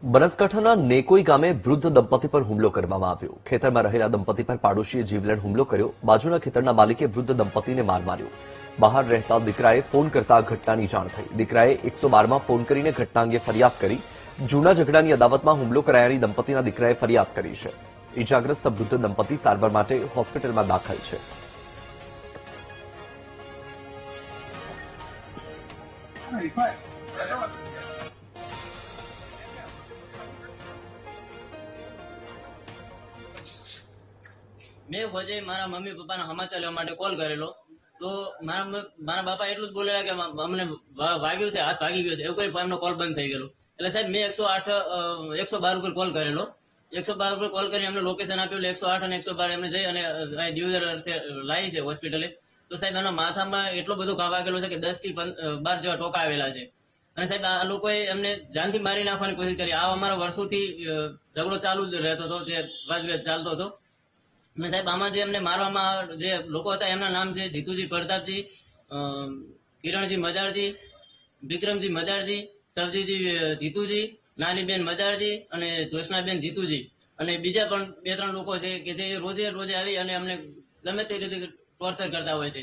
બનાસકાંઠાના નેકોઈ ગામે વૃદ્ધ દંપતી પર હુમલો કરવામાં આવ્યો। ખેતરમાં રહેલા દંપતી પર પાડોશીએ જીવલેણ હુમલો કર્યો। બાજુના ખેતરના માલિકે વૃદ્ધ દંપતીને માર માર્યો। બહાર રહેતા દીકરાએ ફોન કરતા ઘટનાની જાણ થઈ। દીકરાએ 112માં ફોન કરીને ઘટના અંગે ફરિયાદ કરી। જૂના ઝઘડાની અદાવતમાં હુમલો કરાયાની દંપતીના દીકરાએ ફરિયાદ કરી છે। ઇજાગ્રસ્ત વૃદ્ધ દંપતી સારવાર માટે હોસ્પિટલમાં દાખલ છે। મેં વજે મારા મમ્મી પપ્પાના સમાચાર લેવા માટે કોલ કરેલો તો મારા બાપા એટલું જ બોલેલા કે અમને વાગ્યું છે, હાથ ભાગી ગયો છે, એવું કરી એમનો કોલ બંધ થઈ ગયેલો। એટલે સાહેબ મેં 112 ઉપર કોલ કરેલો। 112 ઉપર કોલ કરી એમને લોકેશન આપ્યું। 108 અને 112 એમને જઈ અને ડિવિઝન લાવી છે હોસ્પિટલે। તો સાહેબ એના માથામાં એટલો બધો ઘા વાગેલો છે કે 10 થી 12 જેવા ટોકા આવેલા છે। અને સાહેબ આ લોકોએ એમને જાનથી મારી નાખવાની કોશિશ કરી। આ અમારા વર્ષોથી ઝઘડો ચાલુ જ રહેતો હતો, જે વાદવિવાદ ચાલતો હતો। અને સાહેબ આમાં જે એમને મારવામાં જે લોકો હતા એમના નામ છે જીતુજી પ્રતાપજી, કિરણજી મજારજી, વિક્રમજી મજારજી, સરજીજી જીતુજી, નાનીબેન મજારજી અને જોશનાબેન જીતુજી। અને બીજા પણ 2-3 લોકો છે કે જે રોજે આવી અને અમને ગમે તે રીતે ટોર્ચર કરતા હોય છે।